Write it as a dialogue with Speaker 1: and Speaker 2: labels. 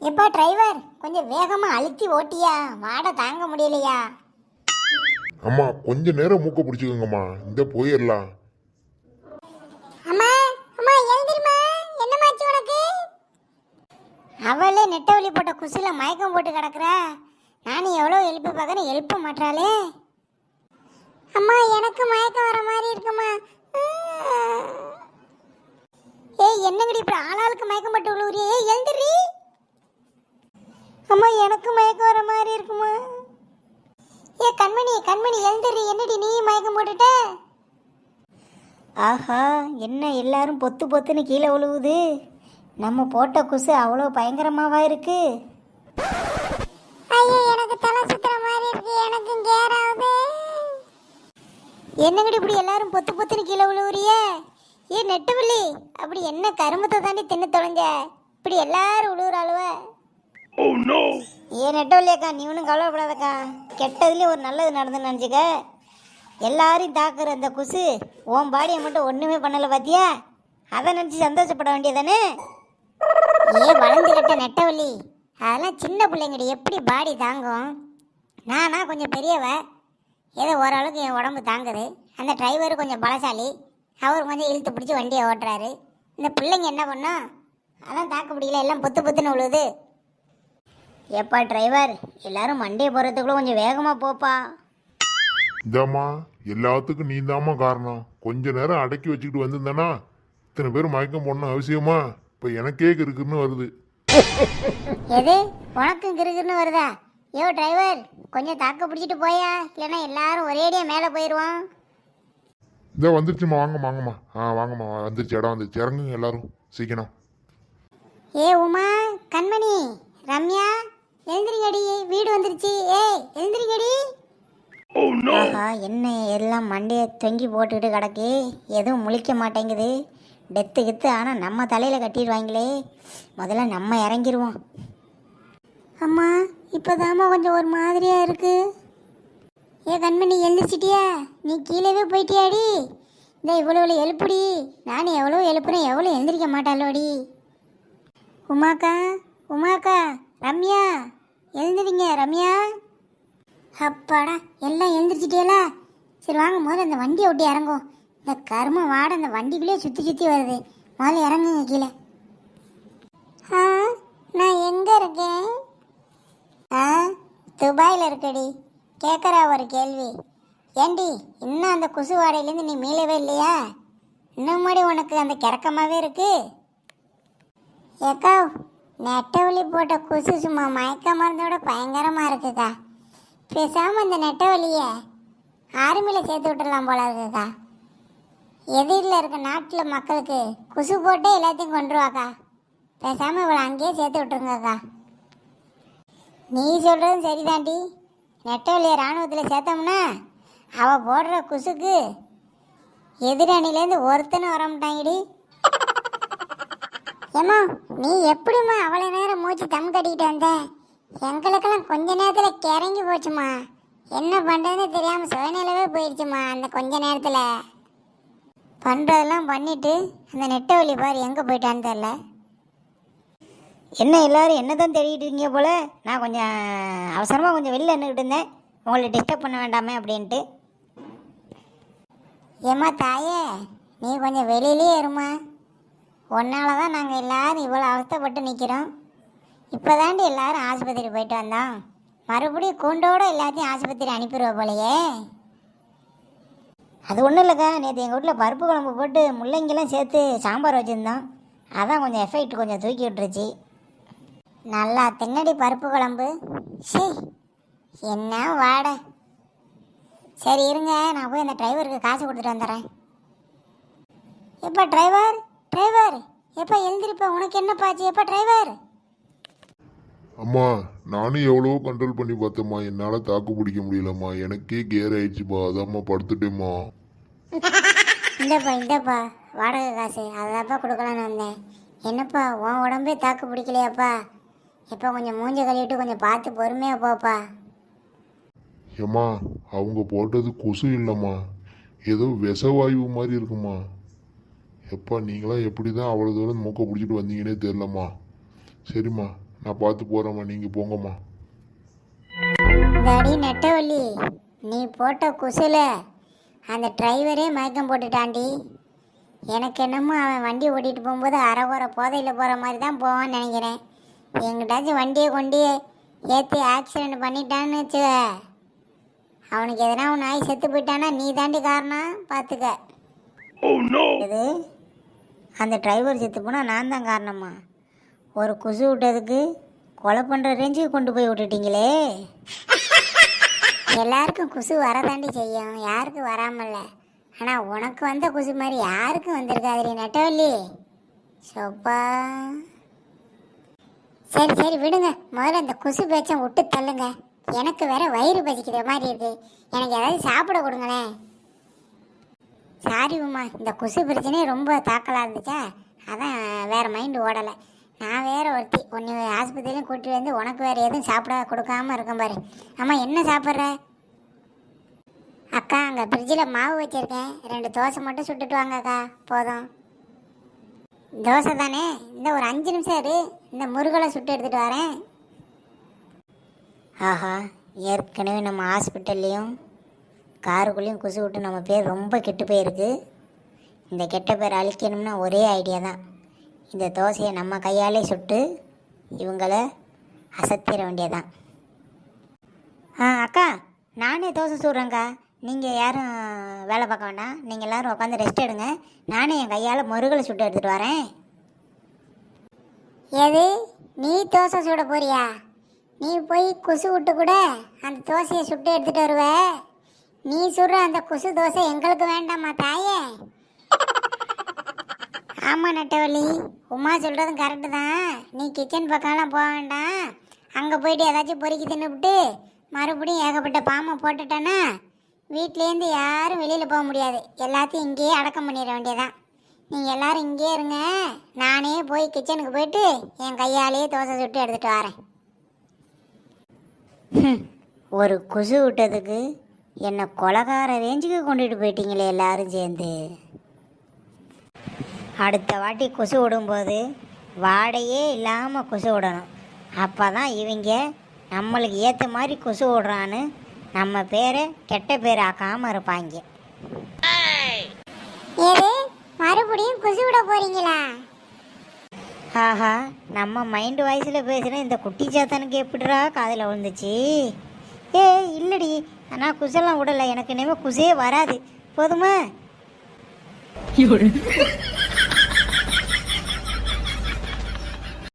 Speaker 1: எப்பா டிரைவர் கொஞ்சம் வேகமா அழுத்தி ஓட்டியா, வாட தாங்க முடியலையா?
Speaker 2: அம்மா கொஞ்ச நேரம் மூக்க பிடிச்சிக்கோங்கம்மா, இந்த போயிடலாம்.
Speaker 1: அம்மா அம்மா எழுந்திருமா, என்னமாச்சு உனக்கு? அவளே நெட்டவழி போட்ட குசில மயக்கம் போட்டு கிடக்குறா. நானும் எவ்வளோ எழுப்பி பார்க்கறேன், எழுப்ப மாட்டாளே. அம்மா எனக்கு மயக்கம் வர மாதிரி இருக்குமா. ஏய் என்னங்கடி இப்படி ஆளாளுக்கு மயக்கம் போட்டு விழுவுறியே? ஏய் எழுந்திரி. அம்மா எனக்கு மயக்கம் வர மாதிரி இருக்குமா. ஏ கண்மணி கண்மணி எழுந்திரி, என்னடி நீ மயக்கம் போட்டுட்ட? ஆஹா, என்ன எல்லாரும் பொத்து பொத்துன்னு கீழே விழுவுது. நம்ம போட்ட குசு அவ்வளோ பயங்கரமாவா இருக்கு. ஐயோ எனக்கு தலை சுத்துற மாதிரி இருக்கு, எனக்கு கேராவுது. என்னங்கடி இப்படி எல்லாரும் பொத்து பொத்துன்னு கீழே விழுவுறியே? ஏ நெட்டவள்ளி, அப்படி என்ன கருமத்தை தாண்டி தின்னு தொலைஞ்ச இப்படி எல்லாரும் விழுவுறாளுவ? ஏ நெட்டவள்ளியக்கா, நீ ஒன்றும் கவலைப்படாதக்கா. கெட்டதுலேயும் ஒரு நல்லது நடந்துன்னு நினச்சிக்க. எல்லாரையும் தாக்குற அந்த குசு உன் பாடியை மட்டும் ஒன்றுமே பண்ணலை பார்த்தியா? அதை நினச்சி சந்தோஷப்பட வேண்டியதானே? ஏ வளர்ந்துக்கிட்ட நெட்டவள்ளி, அதெல்லாம் சின்ன பிள்ளைங்கடி, எப்படி பாடி தாங்கும்? நானா கொஞ்சம் பெரியவ, ஏதோ ஓரளவுக்கு என் உடம்பு தாங்குது. அந்த டிரைவரு கொஞ்சம் பலசாலி, அவர் கொஞ்சம் இழுத்து பிடிச்சி வண்டியை ஓட்டுறாரு. இந்த பிள்ளைங்க என்ன பண்ணோம்? அதான் தாக்க முடியல, எல்லாம் பொத்து பொத்துன்னு விழுவுது. ஏப்பா டிரைவர், எல்லாரும் மண்டையை போகிறதுக்குள்ள கொஞ்சம் வேகமாக போப்பா.
Speaker 2: இந்தாம்மா, எல்லாத்துக்கும் நீ தாம்மா காரணம். கொஞ்ச நேரம் அடக்கி வச்சுக்கிட்டு வந்திருந்தானா இத்தனை பேர் மயக்கம் போடணும் அவசியமா? இப்போ எனக்கே இருக்குன்னு வருது.
Speaker 1: எது உனக்கும் கிருக்குன்னு வருதா? யோ டிரைவர், கொஞ்சம் தாக்க பிடிச்சிட்டு போயா, இல்லைன்னா எல்லாரும் ஒரேடியாக மேலே போயிடுவோம்.
Speaker 2: இந்த வந்துருச்சுமா, வாங்கம்மா வாங்கம்மா. வாங்கம்மா, வந்துருச்சு, இடம் வந்துருச்சு, இறங்குங்க எல்லாரும் சீக்கிரம்.
Speaker 1: ஏ உமா, கண்மணி, ரம்யா, எழுந்திரிங்கடி, வீடு வந்துருச்சு. ஏய் எழுந்திரிங்கடி. ஆஹா, என்ன எல்லாம் மண்டையை தொங்கி போட்டுக்கிட்டு கிடக்கு, எதுவும் முழிக்க மாட்டேங்குது. டெத்து கித்து ஆனால் நம்ம தலையில் கட்டிடுவாங்களே. முதல்ல நம்ம இறங்கிடுவோம். அம்மா இப்போதாம்மா கொஞ்சம் ஒரு மாதிரியாக இருக்கு. ஏ கண்மணி எழுந்திரிச்சிட்டியா? நீ கீழே போயிட்டியாடி? இந்த இவ்வளோ எழுப்புடி. நானும் எவ்வளோ எழுப்புறேன், எவ்வளோ எழுந்திரிக்க மாட்டாளோடி. உமாக்கா உமாக்கா, ரம்யா எழுந்திரிங்க. ரம்யா, அப்பாடா எல்லாம் எழுந்திரிச்சிட்டியலா? சரி வாங்க, முதல்ல இந்த வண்டியை விட்டு இறங்கும். இந்த கரும வாட அந்த வண்டிக்குள்ளேயே சுற்றி சுற்றி வருது. முதல்ல இறங்குங்க கீழே. நான் எங்கே இருக்கேன்? துபாயில் இருக்கடி. கேட்குறா ஒரு கேள்வி. ஏண்டி இன்னும் அந்த குசு வாடையிலேருந்து நீ மீளவே இல்லையா? இன்னும் மாதிரி உனக்கு அந்த கிறக்கமாகவே இருக்கு. ஏக்கா, நெட்டவழி போட்ட குசு சும்மா மயக்க மருந்தோட பயங்கரமாக இருக்குக்கா. பேசாமல் இந்த நெட்டவழியை ஆர்மியில் சேர்த்து விட்டுடலாம் போல இருக்குக்கா. எதிரில் இருக்க நாட்டில் மக்களுக்கு குசு போட்டே எல்லாத்தையும் கொண்டுருவாக்கா. பேசாமல் இவளை அங்கேயே சேர்த்து விட்டுருங்கக்கா. நீ சொல்கிறதும் சரிதாண்டி. நெட்டவழியை இராணுவத்தில் சேர்த்தோம்னா அவள் போடுற குசுக்கு எதிரணிலேருந்து ஒருத்தனும் வர மாட்டாங்கடி. ஏம்மா நீ எப்படிம்மா அவ்வளோ நேரம் மூச்சு தம் கட்டிக்கிட்டு வந்த? எங்களுக்கெல்லாம் கொஞ்ச நேரத்தில் கிறங்கி போச்சுமா. என்ன பண்ணுறதுன்னு தெரியாமல் சுயநிலவே போயிடுச்சுமா. அந்த கொஞ்ச நேரத்தில் பண்ணுறதெல்லாம் பண்ணிவிட்டு அந்த நெட்டவழி பாரு எங்கே போயிட்டான்னு தெரில. என்ன எல்லோரும் என்ன தான் தேடிக்கிட்டு இருக்கீங்க போல்? நான் கொஞ்சம் அவசரமாக கொஞ்சம் வெளில நின்றுக்கிட்டு இருந்தேன், உங்களை டிஸ்டர்ப் பண்ண வேண்டாமே அப்படின்ட்டு. ஏம்மா தாயே, நீ கொஞ்சம் வெளியிலே இருமா. ஒன்னால தான் நாங்கள் எல்லோரும் இவ்வளோ அவஸ்தைப்பட்டு நிற்கிறோம். இப்போ தாண்டி எல்லோரும் ஆஸ்பத்திரி போயிட்டு வந்தோம். மறுபடியும் கூண்டோடு எல்லாத்தையும் ஆஸ்பத்திரி அனுப்பிடுவோம் போலையே. அது ஒன்றும் இல்லைக்கா, நேற்று எங்கள் வீட்டில் பருப்பு குழம்பு போட்டு முள்ளங்கிலாம் சேர்த்து சாம்பார் வச்சுருந்தோம். அதான் கொஞ்சம் எஃபெக்ட் கொஞ்சம் தூக்கி விட்டுருச்சு. நல்லா தின்னடி பருப்பு குழம்பு. சரி என்ன வாடை. சரி இருங்க, நான் போய் அந்த டிரைவருக்கு காசு கொடுத்துட்டு வந்துடுறேன். எப்போ டிரைவர் டிரைவர், எப்போ எழுந்திருப்ப? உனக்கு என்னப்பாச்சு? எப்போ டிரைவர்?
Speaker 2: அம்மா, நானும் எவ்வளவோ கண்ட்ரோல் பண்ணி பார்த்தேம்மா, என்னால் தாக்கு பிடிக்க முடியலம்மா. எனக்கே கேர் ஆயிடுச்சுப்பா, அதாம்மா படுத்துட்டேம்மா.
Speaker 1: இந்தப்பா வாடகை காசு அதாப்பா கொடுக்கலான்னு வந்தேன். என்னப்பா உன் உடம்பே தாக்கு பிடிக்கலையாப்பா? இப்போ கொஞ்சம் மூஞ்ச கழுவிட்டு கொஞ்சம் பார்த்து பொறுமையாக போப்பா.
Speaker 2: ஏம்மா, அவங்க போட்டது கொசு இல்லைம்மா, ஏதோ விஷவாயு மாதிரி இருக்குமா. எப்பா நீங்களாம் எப்படி தான் அவ்வளோ தூரம் மூக்கை பிடிச்சிட்டு வந்தீங்கன்னே தெரிலம்மா. சரிம்மா, நான் பார்த்து போகிறேம்மா, நீங்கள் போங்கம்மா.
Speaker 1: டாடி நெட்டவள்ளி, நீ போட்ட குசுல அந்த டிரைவரே மயக்கம் போட்டுட்டாண்டி. எனக்கு என்னமோ அவன் வண்டி ஓட்டிகிட்டு போகும்போது அரைகுறை போதையில் போகிற மாதிரி தான் போவான்னு நினைக்கிறேன். எங்கிட்டாச்சும் வண்டியை கொண்டு ஏற்றி ஆக்சிடெண்ட் பண்ணிட்டான்னு வச்சுக்க, அவனுக்கு எதனா ஒன்று ஆகி செத்து போயிட்டானா நீ தாண்டி காரணம் பார்த்துக்க. இது அந்த டிரைவர் செத்து போனால் நான் தான் காரணமா? ஒரு குசு விட்டதுக்கு கொலை பண்ணுற ரேஞ்சுக்கு கொண்டு போய் விட்டுட்டீங்களே. எல்லாருக்கும் குசு வரதாண்டி செய்யும், யாருக்கு வராமல்ல. ஆனால் உனக்கு வந்த குசு மாதிரி யாருக்கும் வந்திருக்காது நெட்டவள்ளி. சோப்பா, சரி சரி விடுங்க. முதல்ல அந்த குசு பேச்சம் விட்டு தள்ளுங்க. எனக்கு வேற வயிறு பசிக்கிற மாதிரி இருக்கு. எனக்கு ஏதாவது சாப்பிட கொடுங்களேன். சாரி உமா, இந்த குசு பிரச்சனையே ரொம்ப தாக்கலாக இருந்துச்சா, அதான் வேற மைண்டு ஓடலை. நான் வேற ஒருத்தி ஒன்று ஆஸ்பத்திரியிலையும் கூட்டிட்டு வந்து உனக்கு வேற எதுவும் சாப்பிட கொடுக்காம இருக்கேன் பாரு. ஆமாம், என்ன சாப்பிட்ற? அக்கா, அங்கே ஃப்ரிட்ஜில் மாவு வச்சுருக்கேன், 2 தோசை மட்டும் சுட்டுட்டு வாங்கக்கா. போதும். தோசை தானே, இந்த ஒரு 5 நிமிஷம் இரு, இந்த முருகலை சுட்டு எடுத்துகிட்டு வரேன். ஆஹா, ஏற்கனவே நம்ம ஹாஸ்பிட்டல்லையும் காருக்குள்ளேயும் குசு விட்டு நம்ம பேர் ரொம்ப கெட்டு போயிருக்கு. இந்த கெட்ட பேர் அழிக்கணும்னா ஒரே ஐடியா தான். இந்த தோசையை நம்ம கையாலே சுட்டு இவங்கள அசத்திர வேண்டியதான். அக்கா, நானே தோசை சுடுறேங்க்கா. நீங்கள் யாரும் வேலை பார்க்க வேண்டாம், நீங்கள் எல்லோரும் உட்காந்து ரெஸ்ட் எடுங்க. நானே என் கையால் முருகலை சுட்டு எடுத்துகிட்டு வரேன். எது, நீ தோசை சுட போறியா? நீ போய் குசு விட்டு கூட அந்த தோசையை சுட்டு எடுத்துகிட்டு வருவ. நீ சுடுற அந்த குசு தோசை எங்களுக்கு வேண்டாமா தாயே? ஆமாம் நெட்டவள்ளி, உமா சொல்கிறதும் கரெக்டு தான். நீ கிச்சன் பக்கம்லாம் போக வேண்டாம். அங்கே போயிட்டு ஏதாச்சும் பொறுக்கி தின்னுபிட்டு மறுபடியும் ஏகப்பட்ட பாம்பை போட்டுட்டேன்னா வீட்லேருந்து யாரும் வெளியில் போக முடியாது. எல்லாத்தையும் இங்கேயே அடக்கம் பண்ணிட வேண்டியதான். நீங்கள் எல்லோரும் இங்கேயே இருங்க, நானே போய் கிச்சனுக்கு போயிட்டு என் கையாலேயே தோசை சுட்டு எடுத்துகிட்டு வரேன். ஒரு குசு விட்டதுக்கு என்னை கொலகார ரேஞ்சுக்கு கொண்டுட்டு போயிட்டீங்களே எல்லாரும் சேர்ந்து. அடுத்த வாட்டி குசு விடும்போது வாடையே இல்லாமல் குசு விடணும். அப்போ தான் இவங்க நம்மளுக்கு ஏற்ற மாதிரி குசு விடுறான்னு நம்ம பேரை கெட்ட பேர் ஆக்காமல் இருப்பாங்க. மறுபடியும் குசு விட போறீங்களா? ஆஹா, நம்ம மைண்டு வாய்ஸில் பேசுகிற இந்த குட்டி சாத்தனுக்கு எப்படிடா காதில் விழுந்துச்சு? இல்லடி, நான் குசெல்லாம் விடலை. எனக்கு இனிமேல் குசே வராது. போதுமா?